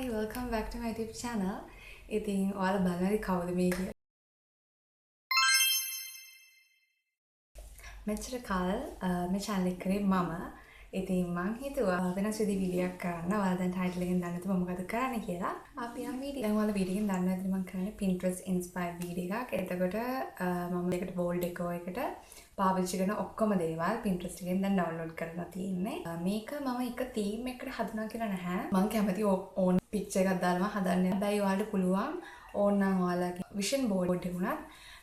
Hi, welcome back to my YouTube channel. ඉතින් ඔයාලා බලන්නේ කවුද මේ කියලා. මෙච්චර කාල මේ channel එක කරේ මම. ඉතින් මං හිතුවා වෙනස් විදිහේ වීඩියෝ එකක් කරන්න. ඔයාලා දැන් title එකෙන් දන්න නැතුව මම මොකද කරන්නේ කියලා. අපි යම් වීඩියෝ දැන් ඔයාලා වීඩියෝ එකෙන් දන්න නැතිව මම කරන්නේ Pinterest inspired වීඩියෝ එකක්. එතකොට මම ඒකට wall decor එකට පාවිච්චි කරන ඔක්කොම දේවල් Pinterest එකෙන් දැන් download කරලා තියෙන්නේ. මේක මම එක theme එකකට හදුනා කියලා නැහැ. මම කැමති ඕන picture එකක් දාලා හදන්න. හැබැයි ඔයාලට පුළුවන් ඕනනම් ඔයාලගේ vision board එක උනත්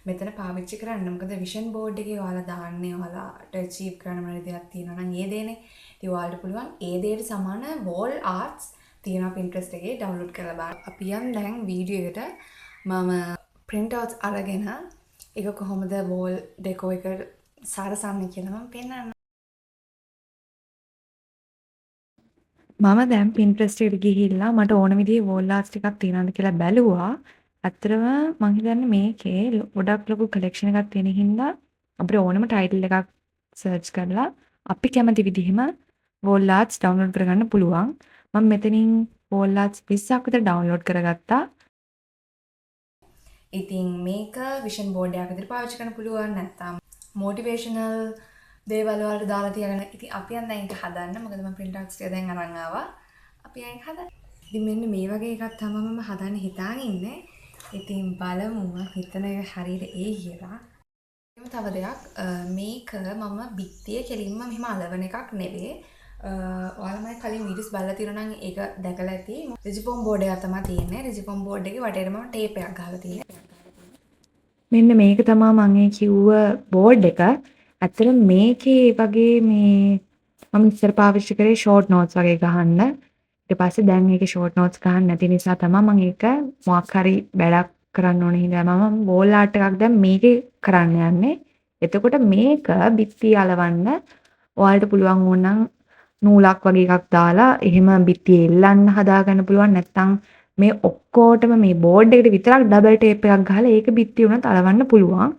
මෙතන පාවිච්චි කරන්න. මොකද vision board එකේ ඔයාලා දාන්නේ ඔයාලට achieve කරන්න මොන දෙයක් තියෙනවා නම් ඒ දේනේ. ඉතින් ඔයාලට පුළුවන් ඒ දේට සමාන wall arts තියෙනවා Pinterest එකේ download කරලා බලන්න. අපි යන් දැන් වීඩියෝ එකට මම print outs අරගෙන ඒක කොහොමද wall decor එක සාරසන්නේ කියලා මම පෙන්නන්න. මම දැන් Pinterest එකට ගිහිල්ලා මට ඕන විදිහේ wall arts ටිකක් තියෙනවද කියලා බැලුවා. ඇත්තටම මං හිතන්නේ මේකේ ගොඩක් ලොකු collection එකක් තියෙන හින්දා අපිට ඕනම title එකක් search කරලා අපි කැමති විදිහම wall arts download කරගන්න පුළුවන්. මම මෙතනින් wall arts 20ක් විතර download කරගත්තා. ඉතින් මේක vision board එකක් විතර පාවිච්චි කරන්න පුළුවන් නැත්නම් motivational දේවල් වලට දාලා තියගෙන ඉතින් අපි යන් දැන් ඒක හදන්න. මොකද මම print outs ටික දැන් අරන් ආවා. අපි යන් හදන්න. ඉතින් මෙන්න මේ වගේ එකක් තමයි මම හදන්න හිතාගෙන ඉන්නේ. ඉතින් බලමු මම හිතන එක හරියට ඒ කියලා. තව දෙයක් මේක මම බිත්තිය කෙලින්ම මෙහෙම අලවන එකක් නෙවෙයි. ඔයාලා මම කලින් වීඩියෝස් බලලා තියෙනවා නම් ඒක දැකලා ඇති. රිජිෆෝම් බෝඩ් එකක් තමයි තියෙන්නේ. රිජිෆෝම් බෝඩ් එකේ වටේට මම ටේප් එකක් ගහලා තියෙනවා. මෙන්න මේක තමයි මම ඒ කිව්ව බෝඩ් එක. ඇත්තට මේකේ වගේ මේ මම ඉස්සර පාවිච්චි කරේ ෂෝට් නෝට්ස් වගේ ගහන්න. ඊට පස්සේ දැන් මේකේ ෂෝට් නෝට්ස් ගන්න නැති නිසා තමයි මම ඒක මොකක් හරි වැඩක් කරන්න ඕන හින්දා මම වෝල් ආර්ට් එකක් දැන් මේකේ කරන්න යන්නේ. එතකොට මේක බිත්ති අලවන්න ඔයාලට පුළුවන් ඕනනම් නූලක් වගේ එකක් දාලා එහෙම බිත්ති එල්ලන්න හදාගන්න පුළුවන්. නැත්නම් මේ ඔක්කොටම මේ බෝඩ් එකට විතරක් ඩබල් ටේප් එකක් ගහලා ඒක බිත්ති උනත් අලවන්න පුළුවන්.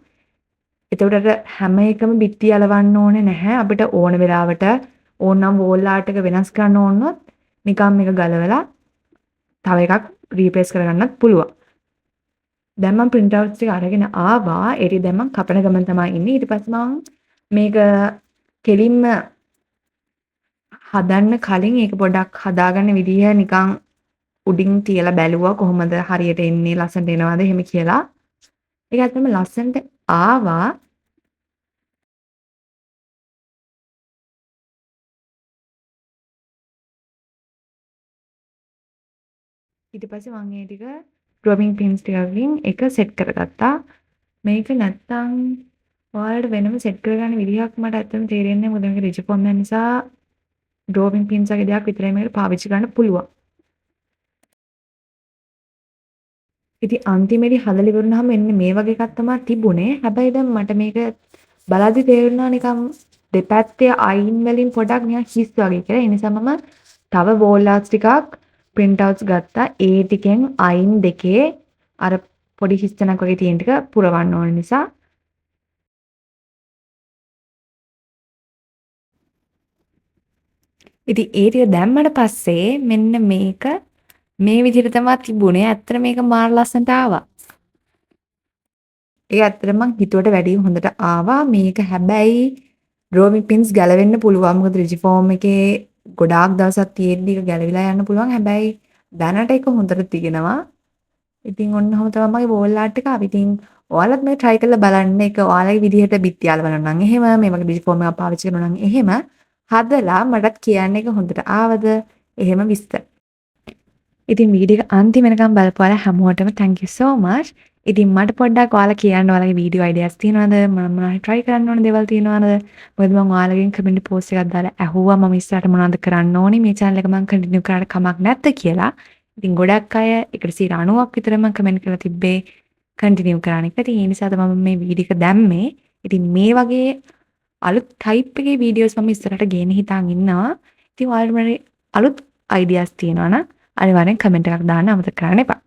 එතකොට හැම එකම බිත්ති අලවන්න ඕනේ නැහැ. අපිට ඕන වෙලාවට ඕනනම් වෝල් ආර්ට් එක වෙනස් කරන්න ඕනොත් නිකම් මේක ගලවලා තව එකක් රීප්ලේස් කරගන්නත් පුළුවන්. දැන් මම print outs ටික අරගෙන ආවා. ඒක දැන් මම කපන ගමන් තමයි ඉන්නේ. ඊට පස්සේ මම මේක කෙලින්ම හදන්න කලින් ඒක පොඩ්ඩක් හදාගන්න විදිහ නිකන් උඩින් තියලා බැලුවා කොහොමද හරියට එන්නේ ලස්සනට එනවද එහෙම කියලා. ඒක ඇත්තටම ලස්සනට ආවා. ඊට පස්සේ මම ඒ ටික drawing pins ටිකකින් එක සෙට් කරගත්තා. මේක නැත්තම් ඔයාලට වෙනම සෙට් කරගන්න විදිහක් මට ඇත්තටම තේරෙන්නේ නැහැ. මොකද මේක රිජිෆෝම් එක නිසා drawing pins වගේ දෙයක් විතරයි මේකට පාවිච්චි කරන්න පුළුවන්. ඉතින් අන්තිමේදී හදලා ඉවරනහම මෙන්න මේ වගේ එකක් තමයි තිබුණේ. හැබැයි දැන් මට මේක බලද්දි තේරුණා නිකන් දෙපැත්තේ අයින් වලින් පොඩක් නිකන් හිස් වගේ කියලා. ඒ නිසා මම තව wall arts ටිකක් print outs ගත්තා. ඒ ටිකෙන් අයින් දෙකේ අර පොඩි හිස් තැනක් වගේ තියෙන ටික පුරවන්න ඕන නිසා. ඉතින් ඒ ටික දැම්මට පස්සේ මෙන්න මේක මේ විදිහට තමයි තිබුණේ. ඇත්තට මේක මාර ලස්සනට ආවා. ඒක ඇත්තටම මං හිතුවට වැඩිය හොඳට ආවා. මේක හැබැයි drawing pins ගැලවෙන්න පුළුවන්. මොකද රිජිෆෝම් එකේ ගොඩාක් දවසක් තියෙද්දි ඒක ගැලවිලා යන්න පුළුවන්. හැබැයි දැනට ඒක හොඳට තියෙනවා. ඉතින් ඔන්නෝම තමයි මගේ wall art එක. ඉතින් ඔයාලත් මේක try කරලා බලන්න. ඒක ඔයාලගේ විදිහට බිත්ති අලවන්න නම් එහෙම මේ වගේ රිජිෆෝම් එකක් පාවිච්චි කරනවා නම් එහෙම හදලා මටත් කියන්න එක හොඳට ආවද එහෙම විස්තර. ඉතින් වීඩියෝ එක අන්තිම වෙනකම් බලපුවාලා හැමෝටම thank you so much. ඉතින් මට පොඩ්ඩක් ඔයාලා කියන්න ඔයාලගේ වීඩියෝ ideas තියෙනවද? මම මොනවද try කරන්න ඕන දේවල් තියෙනවද? මොකද මම ඔයාලගෙන් කමෙන්ට් පෝස්ට් එකක් දාලා ඇහුවා මම ඉස්සරහට මොනවද කරන්න ඕනේ මේ channel එක මම කන්ටිනියු කරාට කමක් නැද්ද කියලා. ඉතින් ගොඩක් අය 190ක් විතර මම කමෙන්ට් කරලා තිබ්බේ කන්ටිනියු කරන්න එක. ඉතින් ඒ නිසා තමයි මම මේ වීඩියෝ එක දැම්මේ. ඉතින් මේ වගේ අලුත් type එකේ videos මම ඉස්සරහට ගේන්න හිතාන් ඉන්නවා. ඉතින් ඔයාලට අලුත් ideas තියෙනවා නම් අනිවාර්යෙන් කමෙන්ට් එකක් දාන්න අමතක කරන්න එපා.